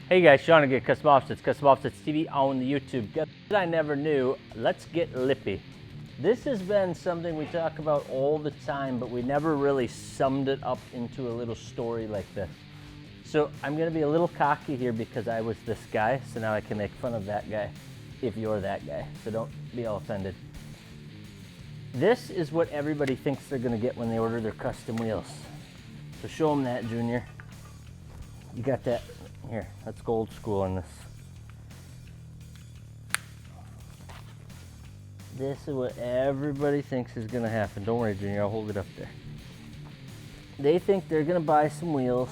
Hey guys, Sean again, Custom Offsets TV on the YouTube. Guess what I never knew? Let's get Lippy. This has been something we talk about all the time, but we never really summed it up into a little story like this. So I'm gonna be a little cocky here because I was this guy, so now I can make fun of that guy if you're that guy. So don't be all offended. This is what everybody thinks they're gonna get when they order their custom wheels. So show them that, Junior. You got that? Here, let's go old school on this. This is what everybody thinks is gonna happen. Don't worry, Junior, I'll hold it up there. They think they're gonna buy some wheels.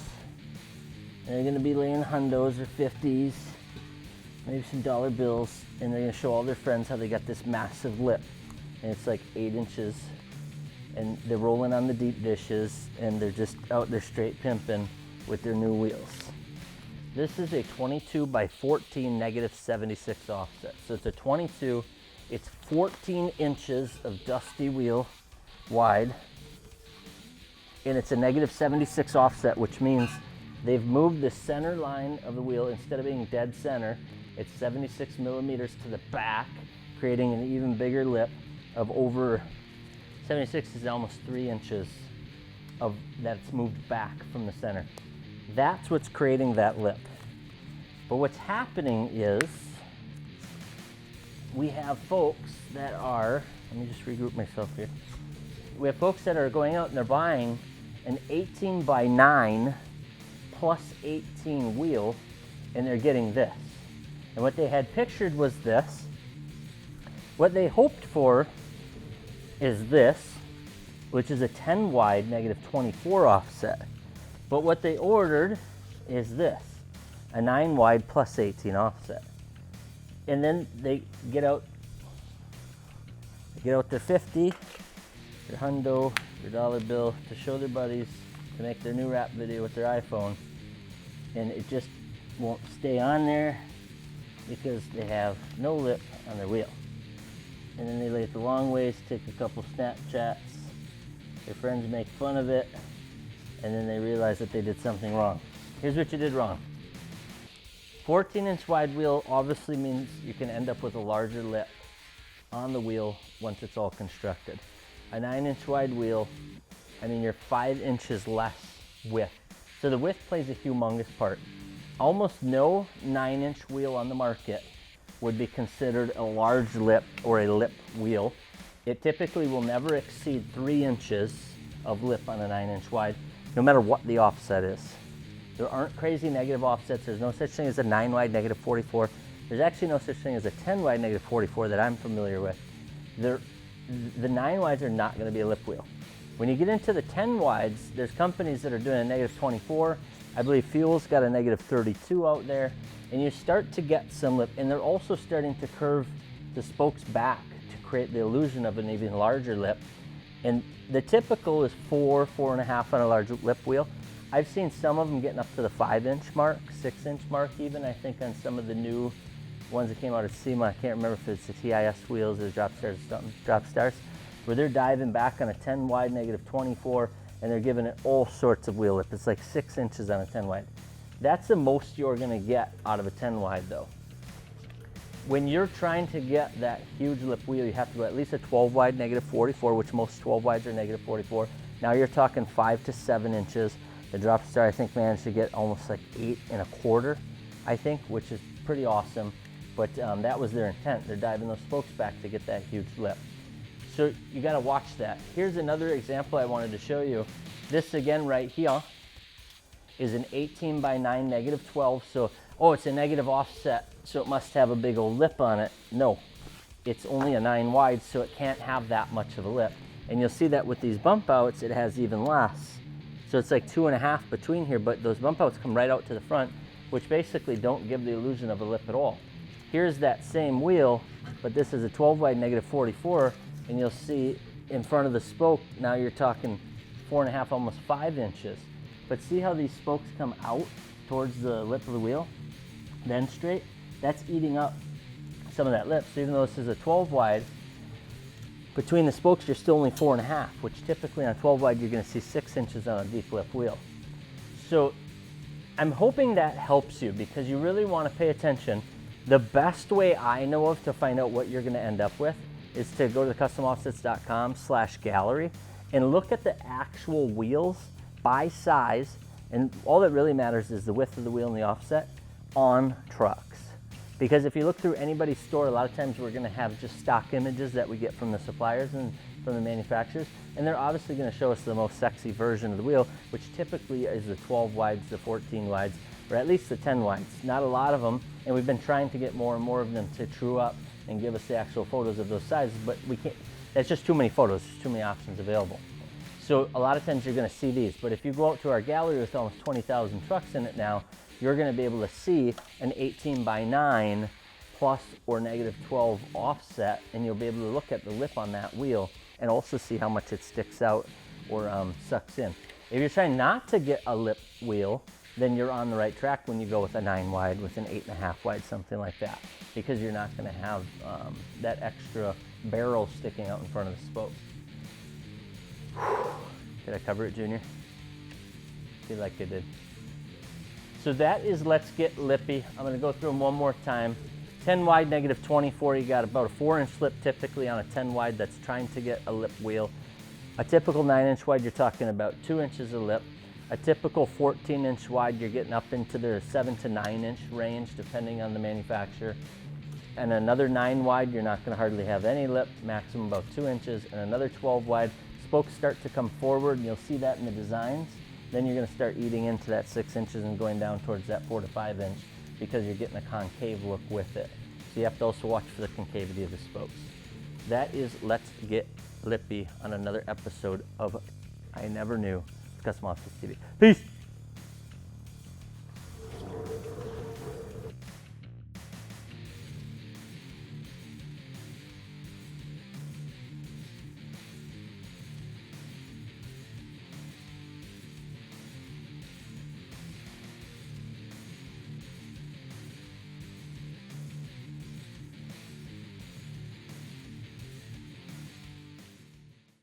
They're gonna be laying hundos or 50s, maybe some dollar bills, and they're gonna show all their friends how they got this massive lip. And it's like 8 inches, and they're rolling on the deep dishes, and they're just out there straight pimping with their new wheels. This is a 22 by 14 -76 offset. So it's a 22, it's 14 inches of dusty wheel wide, and it's a -76 offset, which means they've moved the center line of the wheel. Instead of being dead center, it's 76 millimeters to the back, creating an even bigger lip of over 76 is almost 3 inches of that's moved back from the center. That's what's creating that lip. But what's happening is we have folks that are, let me just regroup myself here. We have folks that are going out and they're buying an 18 by 9 plus 18 wheel, and they're getting this. And what they had pictured was this. What they hoped for is this, which is a 10 wide -24 offset. But what they ordered is this, a 9 wide plus 18 offset. And then they get out their 50, their hundo, their dollar bill to show their buddies, to make their new rap video with their iPhone. And it just won't stay on there because they have no lip on their wheel. And then they lay it the long ways, take a couple Snapchats, their friends make fun of it, and then they realize that they did something wrong. Here's what you did wrong. 14-inch wide wheel obviously means you can end up with a larger lip on the wheel once it's all constructed. A 9-inch wide wheel, I mean, you're 5 inches less width. So the width plays a humongous part. Almost no 9-inch wheel on the market would be considered a large lip or a lip wheel. It typically will never exceed 3 inches of lip on a 9-inch wide, no matter what the offset is. There aren't crazy negative offsets. There's no such thing as a 9 wide -44. There's actually no such thing as a 10 wide -44 that I'm familiar with. The 9 wides are not going to be a lip wheel. When you get into the 10 wides, there's companies that are doing a -24. I believe Fuel's got a -32 out there, and you start to get some lip, and they're also starting to curve the spokes back to create the illusion of an even larger lip. And the typical is 4.5 on a large lip wheel. I've seen some of them getting up to the 5-inch mark, 6-inch mark even, I think, on some of the new ones that came out of SEMA. I can't remember if it's the TIS wheels or Drop Stars or something, Drop Stars, where they're diving back on a 10 wide -24, and they're giving it all sorts of wheel lip. It's like 6 inches on a 10 wide. That's the most you're gonna get out of a 10 wide though. When you're trying to get that huge lip wheel, you have to go at least a 12 wide -44, which most 12 wides are -44. Now you're talking 5 to 7 inches. The Drop Star, I think, managed to get almost like 8.25, I think, which is pretty awesome. But that was their intent. They're diving those spokes back to get that huge lip. So you gotta watch that. Here's another example I wanted to show you. This again right here is an 18 by 9 -12. So, oh, it's a negative offset, so it must have a big old lip on it. No, it's only a 9 wide, so it can't have that much of a lip. And you'll see that with these bump outs, it has even less. So it's like 2.5 between here, but those bump outs come right out to the front, which basically don't give the illusion of a lip at all. Here's that same wheel, but this is a 12 wide -44, and you'll see in front of the spoke, now you're talking 4.5, almost 5 inches. But see how these spokes come out towards the lip of the wheel, then straight? That's eating up some of that lip. So even though this is a 12 wide, between the spokes, you're still only 4.5, which typically on 12 wide, you're gonna see 6 inches on a deep lip wheel. So I'm hoping that helps you because you really want to pay attention. The best way I know of to find out what you're going to end up with is to go to customoffsets.com/gallery and look at the actual wheels by size, and all that really matters is the width of the wheel and the offset on trucks. Because if you look through anybody's store, a lot of times we're going to have just stock images that we get from the suppliers and from the manufacturers, and they're obviously going to show us the most sexy version of the wheel, which typically is the 12 wides, the 14 wides, or at least the 10 wides. Not a lot of them, and we've been trying to get more and more of them to true up and give us the actual photos of those sizes, but we can't. That's just too many photos. There's too many options available. So a lot of times you're going to see these, but if you go out to our gallery with almost 20,000 trucks in it now, you're going to be able to see an 18x9 plus or -12 offset, and you'll be able to look at the lip on that wheel and also see how much it sticks out or sucks in. If you're trying not to get a lip wheel, then you're on the right track when you go with a 9 wide, with an 8.5 wide, something like that, because you're not going to have that extra barrel sticking out in front of the spoke. Did I cover it, Junior? I feel like I did. So that is Let's Get Lippy. I'm going to go through them one more time. 10 wide, -24. You got about a 4-inch lip typically on a 10 wide that's trying to get a lip wheel. A typical 9-inch wide, you're talking about 2 inches of lip. A typical 14-inch wide, you're getting up into the 7 to 9-inch range, depending on the manufacturer. And another 9 wide, you're not going to hardly have any lip, maximum about 2 inches. And another 12 wide, spokes start to come forward, and you'll see that in the designs. Then you're going to start eating into that 6 inches and going down towards that 4 to 5 inch because you're getting a concave look with it. So you have to also watch for the concavity of the spokes. That is Let's Get Lippy on another episode of I Never Knew Custom Offsets TV. Peace!